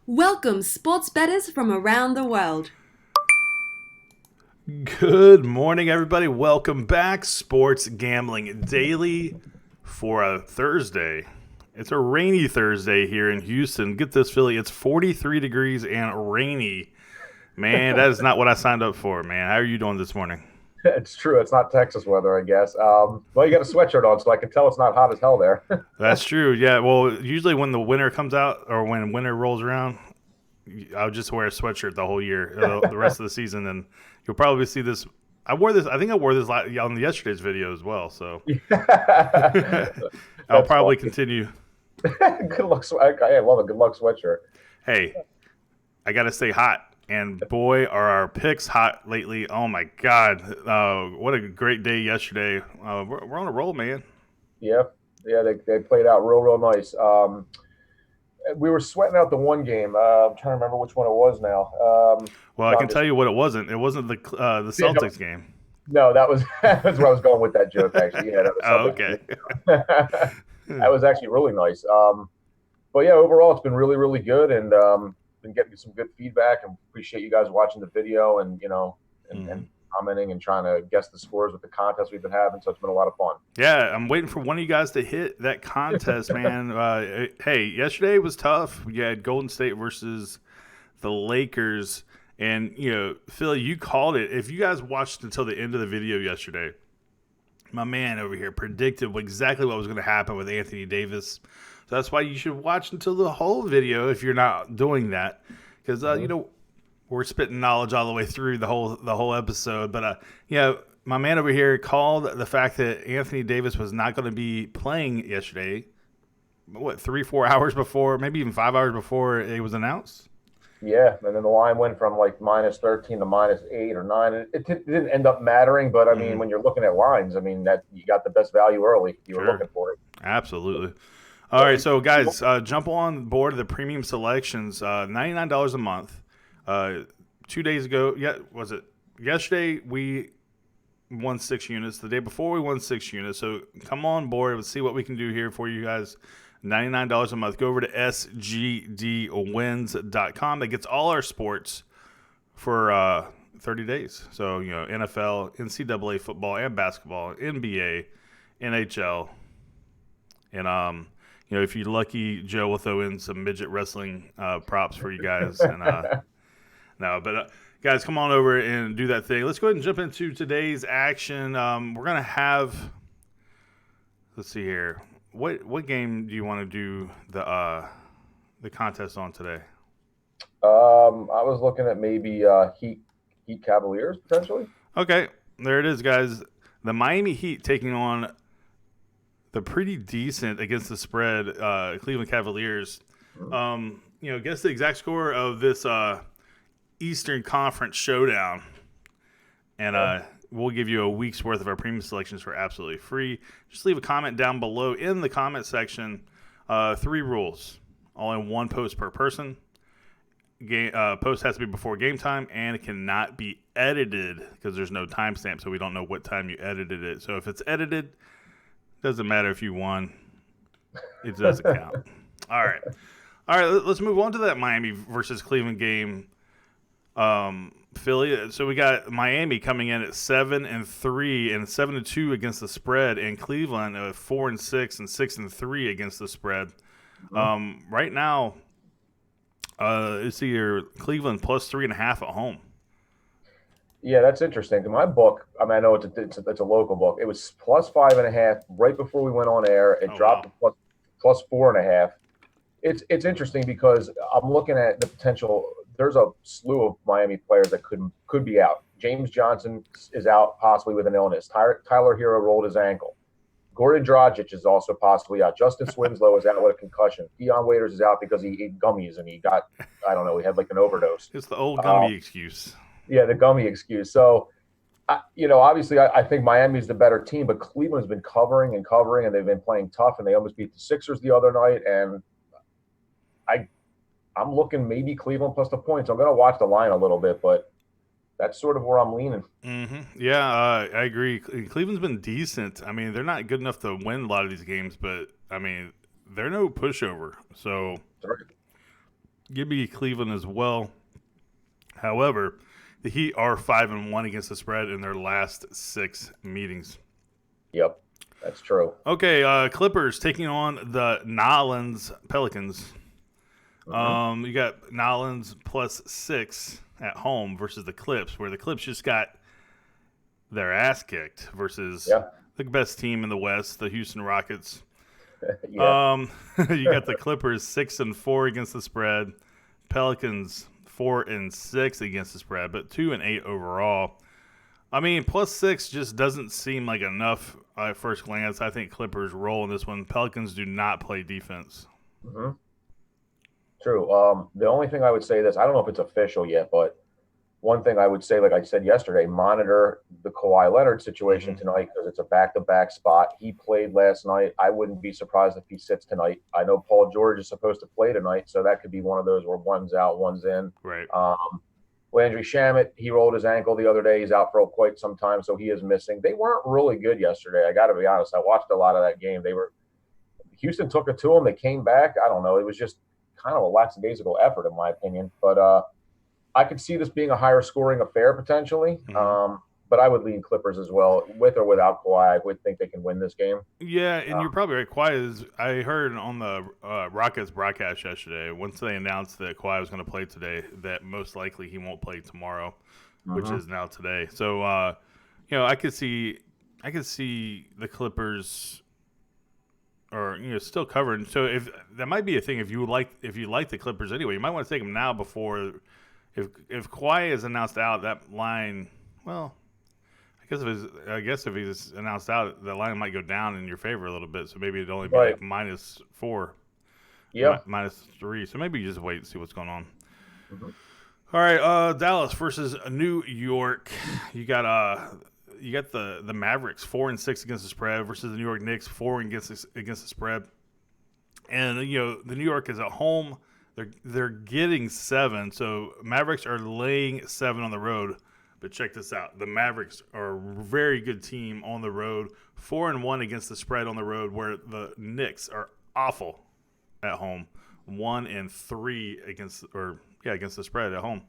Welcome, sports bettors from around the world. Good morning, everybody. Welcome back. Sports Gambling Daily for a Thursday. It's a rainy Thursday here in Houston. Get this, Philly. It's 43 degrees and rainy. Man, that is not what I signed up for, man. How are you doing this morning? It's true. It's not Texas weather, I guess. Well, you got a sweatshirt on, so I can tell it's not hot as hell there. That's true. Yeah, well, usually when the winter comes out or when winter rolls around, I'll just wear a sweatshirt the whole year, the rest of the season, and you'll probably see this. I wore this. I think I wore this on yesterday's video as well. So I'll probably continue. Good luck. I love a good luck sweatshirt. Hey, I got to stay hot. And boy, are our picks hot lately. Oh, my God. What a great day yesterday. We're on a roll, man. Yeah. They played out real nice. We were sweating out the one game. I'm trying to remember which one it was now. Well, I can tell you what it wasn't. It wasn't the Celtics game. No, that was that's where I was going with that joke, actually. Yeah, that was okay. That was actually really nice. But yeah, overall, it's been really good, and been getting some good feedback. And appreciate you guys watching the video, and and commenting and trying to guess the scores with the contest we've been having. So it's been a lot of fun. Yeah, I'm waiting for one of you guys to hit that contest, man. Hey, yesterday was tough. We had Golden State versus the Lakers, and Phil, you called it. If you guys watched until the end of the video yesterday, my man over here predicted exactly what was going to happen with Anthony Davis. So that's why you should watch until the whole video if you're not doing that, because we're spitting knowledge all the way through the whole episode. But my man over here called the fact that Anthony Davis was not going to be playing yesterday. What, 3-4 hours before, maybe even 5 hours before it was announced? Yeah, and then the line went from like -13 to -8 or 9. It didn't end up mattering, but I mean, when you're looking at lines, I mean that you got the best value early. You were looking for it. Absolutely. All right, so guys, jump on board of the premium selections. $99 a month. 2 days ago, was it yesterday? We won 6 units. The day before, we won 6 units. So come on board. Let's see what we can do here for you guys. $99 a month. Go over to sgdwins.com. That gets all our sports for 30 days. So, NFL, NCAA football and basketball, NBA, NHL. And, if you're lucky, Joe will throw in some midget wrestling props for you guys. And guys, come on over and do that thing. Let's go ahead and jump into today's action. We're going to have, let's see here. What game do you want to do the contest on today? I was looking at maybe Heat Cavaliers potentially. Okay, there it is, guys. The Miami Heat taking on the pretty decent against the spread Cleveland Cavaliers. Guess the exact score of this Eastern Conference showdown, and we'll give you a week's worth of our premium selections for absolutely free. Just leave a comment down below in the comment section. 3 rules, all in one post per person. Post has to be before game time, and it cannot be edited because there's no timestamp, so we don't know what time you edited it. So if it's edited, doesn't matter if you won. It doesn't count. All right. Let's move on to that Miami versus Cleveland game. Philly. So we got Miami coming in at 7-3 and 7-2 against the spread, and Cleveland 4-6 and 6-3 against the spread. Right now, it's either Cleveland plus 3.5 at home. Yeah, that's interesting. My book, I mean, I know it's a local book. It was plus 5.5 right before we went on air. It dropped to plus 4.5. It's interesting because I'm looking at the potential. There's a slew of Miami players that could be out. James Johnson is out possibly with an illness. Tyler Hero rolled his ankle. Goran Dragic is also possibly out. Justice Winslow is out with a concussion. Dion Waiters is out because he ate gummies and he got, I don't know, he had like an overdose. It's the old gummy excuse. Yeah, the gummy excuse. So, obviously I think Miami is the better team, but Cleveland's been covering, and they've been playing tough, and they almost beat the Sixers the other night. And I'm looking maybe Cleveland plus the points. I'm going to watch the line a little bit, but that's sort of where I'm leaning. Yeah, I agree. Cleveland's been decent. I mean, they're not good enough to win a lot of these games, but, I mean, they're no pushover. So, Give me Cleveland as well. However, the Heat are 5-1 against the spread in their last 6 meetings. Yep, that's true. Okay, Clippers taking on the Nolans Pelicans. You got Nolans +6 at home versus the Clips, where the Clips just got their ass kicked versus the best team in the West, the Houston Rockets. You got the Clippers 6-4 against the spread. Pelicans 4-6 against the spread, but 2-8 overall. I mean, +6 just doesn't seem like enough at first glance. I think Clippers roll in this one. Pelicans do not play defense. True. The only thing I would say I don't know if it's official yet, but one thing I would say, like I said yesterday, monitor the Kawhi Leonard situation tonight because it's a back-to-back spot. He played last night. I wouldn't be surprised if he sits tonight. I know Paul George is supposed to play tonight, so that could be one of those where one's out, one's in. Right. Landry Shamet, he rolled his ankle the other day. He's out for quite some time, so he is missing. They weren't really good yesterday. I got to be honest. I watched a lot of that game. Houston took it to them. They came back. I don't know. It was just kind of a lackadaisical effort, in my opinion. But I could see this being a higher scoring affair potentially. But I would lean Clippers as well. With or without Kawhi, I would think they can win this game. Yeah, and you're probably right. Kawhi I heard on the Rockets broadcast yesterday, once they announced that Kawhi was going to play today, that most likely he won't play tomorrow, which is now today. So, I could see the Clippers or still covering. So if that might be a thing, if you like the Clippers anyway, you might want to take them now before. If Kawhi is announced out, that line, well, I guess if he's announced out, the line might go down in your favor a little bit. So maybe it'd only be like -4, -3. So maybe you just wait and see what's going on. All right, Dallas versus New York. You got the Mavericks 4-6 against the spread versus the New York Knicks 4 against the spread. And the New York is at home. They're getting 7, so Mavericks are laying 7 on the road. But check this out: the Mavericks are a very good team on the road, 4-1 against the spread on the road, where the Knicks are awful at home, 1-3 against the spread at home.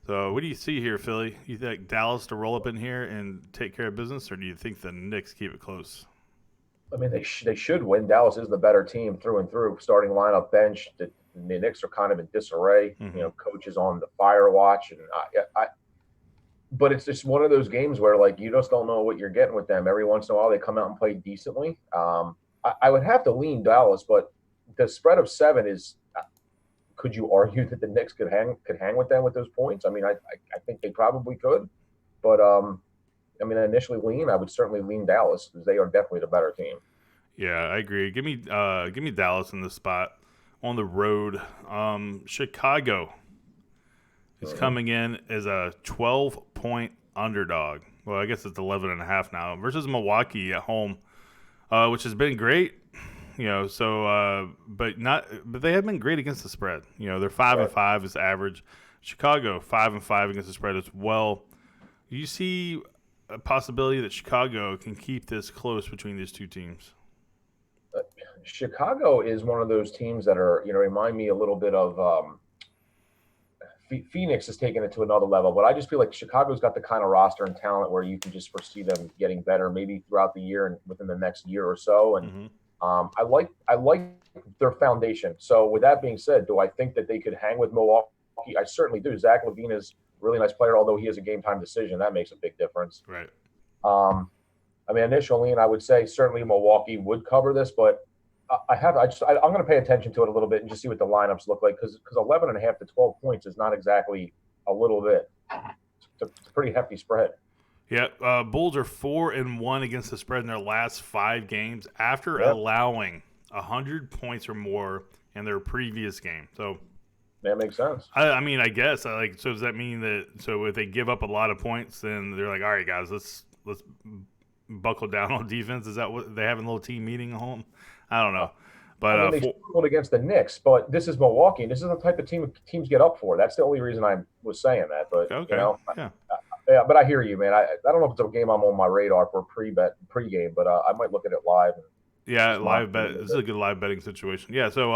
So what do you see here, Philly? You think Dallas to roll up in here and take care of business, or do you think the Knicks keep it close? I mean, they should win. Dallas is the better team through and through. Starting lineup, bench. The Knicks are kind of in disarray. Coach is on the fire watch, and but it's just one of those games where you just don't know what you're getting with them. Every once in a while, they come out and play decently. I would have to lean Dallas, but the spread of 7 is. Could you argue that the Knicks could hang with them with those points? I mean, I think they probably could, but initially I would certainly lean Dallas because they are definitely the better team. Yeah, I agree. Give me Dallas in this spot on the road. Chicago is coming in as a 12-point underdog. Well, I guess it's 11.5 now versus Milwaukee at home, which has been great. But they have been great against the spread. They're 5-5 is average. Chicago 5-5 against the spread as well. You see a possibility that Chicago can keep this close between these two teams? Chicago is one of those teams that are, remind me a little bit of Phoenix has taken it to another level, but I just feel like Chicago's got the kind of roster and talent where you can just foresee them getting better maybe throughout the year and within the next year or so. And I like their foundation. So with that being said, do I think that they could hang with Milwaukee? I certainly do. Zach LaVine is a really nice player, although he has a game time decision. That makes a big difference. Right. Initially, and I would say certainly Milwaukee would cover this, but I'm going to pay attention to it a little bit and just see what the lineups look like because 11.5 to 12 points is not exactly a little bit. It's a pretty hefty spread. Yeah, Bulls are 4-1 against the spread in their last 5 games after allowing 100 points or more in their previous game. So that makes sense. I guess. So does that mean that if they give up a lot of points, then they're like, all right, guys, let's buckle down on defense? Is that what they have a little team meeting at home? I don't know. But they struggled against the Knicks, but this is Milwaukee, and this is the type of teams get up for. That's the only reason I was saying that. But okay. Yeah, but I hear you, man. I don't know if it's a game I'm on my radar for pregame, but I might look at it live. Yeah, live bet. This is a good live betting situation. Yeah, so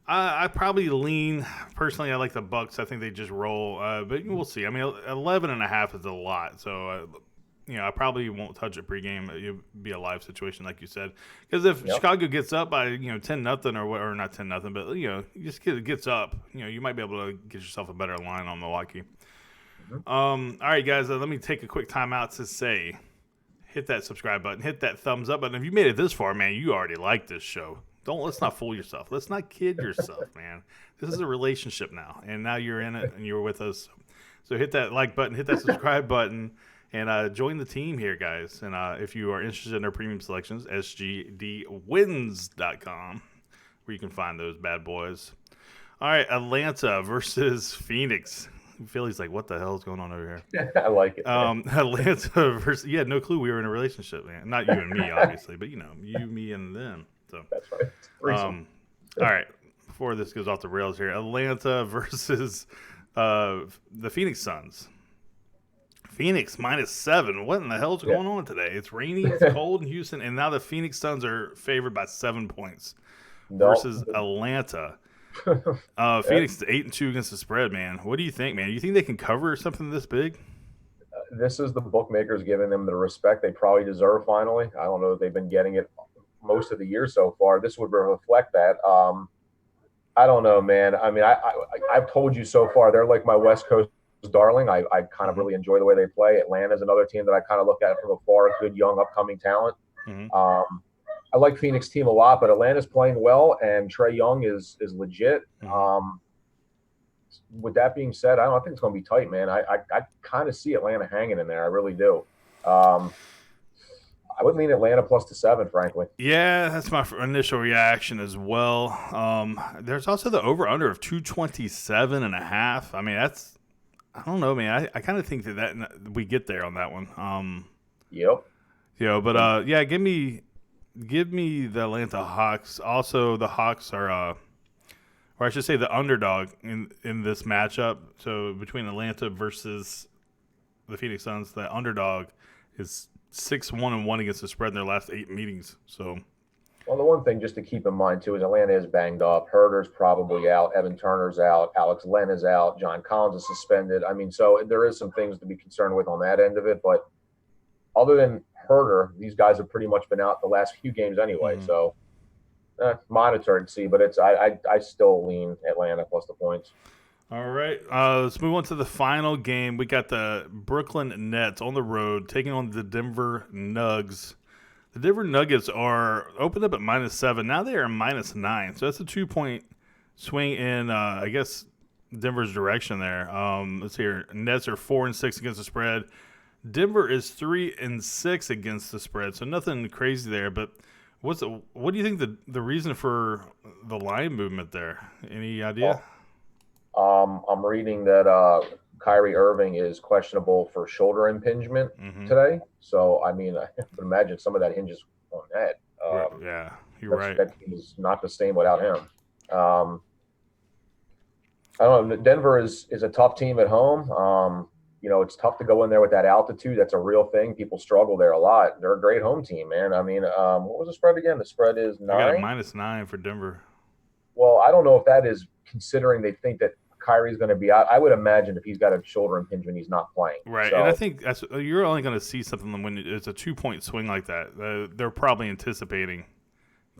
I probably lean personally. I like the Bucks. I think they just roll, but we'll see. I mean, 11.5 is a lot, so I probably won't touch it pregame. It'll be a live situation, like you said, because if Chicago gets up by 10-0 or not 10-0, but just gets up, you might be able to get yourself a better line on Milwaukee. All right, guys, let me take a quick timeout to say, hit that subscribe button, hit that thumbs up button. If you made it this far, man, you already like this show. Let's not fool yourself. Let's not kid yourself, man. This is a relationship now, and now you're in it and you're with us. So hit that like button, hit that subscribe button, and join the team here, guys. And if you are interested in our premium selections, sgdwins.com, where you can find those bad boys. All right, Atlanta versus Phoenix. Philly's like, what the hell is going on over here? I like it. Atlanta versus, you had no clue we were in a relationship, man. Not you and me, obviously, but you, me and them. So that's right. All right. Before this goes off the rails here, Atlanta versus the Phoenix Suns. Phoenix -7. What in the hell is going on today? It's rainy, it's cold in Houston, and now the Phoenix Suns are favored by 7 points versus Atlanta. Phoenix is 8-2 against the spread, man. What do you think, man? You think they can cover something this big? This is the bookmakers giving them the respect they probably deserve finally. I don't know if they've been getting it most of the year so far. This would reflect that. I don't know, man. I mean, I've told you so far, they're like my West Coast darling. I kind of really enjoy the way they play. Atlanta's another team that I kind of look at from afar, good young upcoming talent. I like Phoenix team a lot, but Atlanta's playing well, and Trae Young is legit. With that being said, I think it's going to be tight, man. I kind of see Atlanta hanging in there. I really do. I would lean Atlanta plus the 7, frankly. Yeah, that's my initial reaction as well. There's also the over-under of 227.5. I mean, I don't know, man. I kind of think that we get there on that one. Yep. But give me the Atlanta Hawks. Also, the Hawks are, or I should say, the underdog in this matchup. So between Atlanta versus the Phoenix Suns, the underdog is 6-1-1 against the spread in their last 8 meetings. So, well, the one thing just to keep in mind too is Atlanta is banged up. Herter's probably out. Evan Turner's out. Alex Len is out. John Collins is suspended. I mean, so there is some things to be concerned with on that end of it. But other than Herter, these guys have pretty much been out the last few games anyway. So monitor and see. But I still lean Atlanta plus the points. All right, let's move on to the final game. We got the Brooklyn Nets on the road taking on the Denver Nuggets. The Denver Nuggets are opened up at -7. Now they are -9. So that's a 2-point swing in, I guess, Denver's direction there. Let's see here. Nets are 4-6 against the spread. Denver is 3-6 against the spread. So nothing crazy there. But what do you think the reason for the line movement there? Any idea? I'm reading that Kyrie Irving is questionable for shoulder impingement today. So, I mean, I would imagine some of that hinges on that. Yeah, you're right. That team is not the same without him. I don't know. Denver is a tough team at home. It's tough to go in there with that altitude. That's a real thing. People struggle there a lot. They're a great home team, man. I mean, what was the spread again? The spread is 9? I got -9 for Denver. Well, I don't know if that is considering they think that Kyrie's going to be out. I would imagine if he's got a shoulder impingement, he's not playing. Right, so, and I think you're only going to see something when it's a 2-point swing like that. They're probably anticipating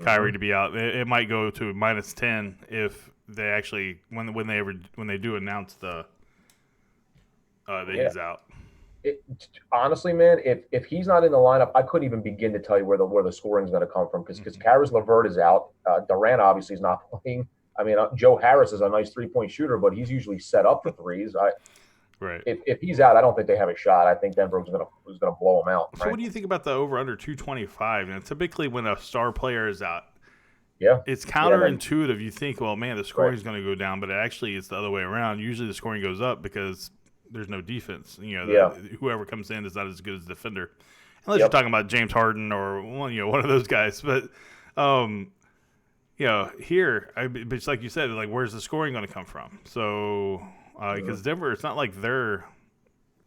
Kyrie to be out. It might go to -10 if they actually when they do announce that he's out. Honestly, man, if he's not in the lineup, I couldn't even begin to tell you where the scoring is going to come from because Karis LeVert is out. Durant obviously is not playing. I mean, Joe Harris is a nice 3-point shooter, but he's usually set up for threes. Right. If he's out, I don't think they have a shot. I think Denver was going to blow him out. So, what do you think about the over/under 225? Typically, when a star player is out, it's counterintuitive. You think, well, man, the scoring is going to go down, but actually, it's the other way around. Usually, the scoring goes up because there's no defense. Whoever comes in is not as good as the defender, unless you're talking about James Harden or one of those guys. But here, it's like you said, like where's the scoring going to come from? So, because Denver, it's not like they're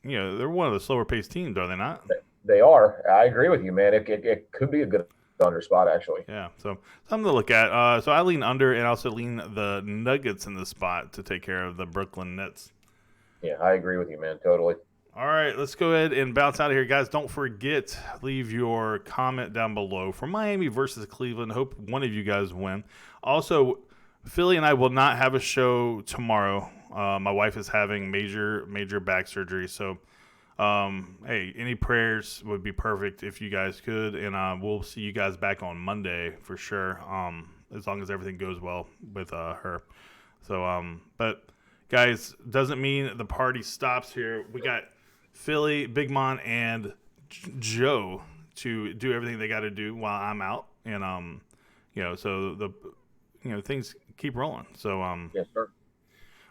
one of the slower paced teams, are they not? They are. I agree with you, man. It could be a good the under spot, actually. Yeah, so something to look at. So I lean under and also lean the Nuggets in the spot to take care of the Brooklyn Nets. Yeah, I agree with you, man. Totally. All right, let's go ahead and bounce out of here, guys. Don't forget, leave your comment down below for Miami versus Cleveland. Hope one of you guys win. Also, Philly and I will not have a show tomorrow. My wife is having major back surgery, so hey, any prayers would be perfect if you guys could, and we'll see you guys back on Monday for sure. As long as everything goes well with her. So, but guys, doesn't mean the party stops here. We got Philly, Big Mon, and Joe to do everything they got to do while I'm out, and so things keep rolling. So Yes, sir.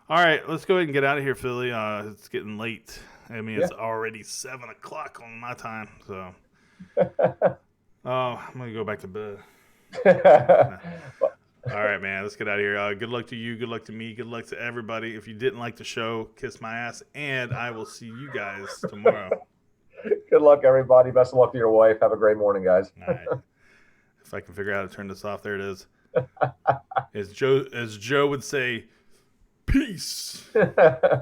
all right, let's go ahead and get out of here, Philly. It's getting late. I mean, it's already 7 o'clock on my time, so I'm gonna go back to bed. All right, man. Let's get out of here. Good luck to you. Good luck to me. Good luck to everybody. If you didn't like the show, kiss my ass. And I will see you guys tomorrow. Good luck, everybody. Best of luck to your wife. Have a great morning, guys. All right. If I can figure out how to turn this off, there it is. As Joe would say, peace.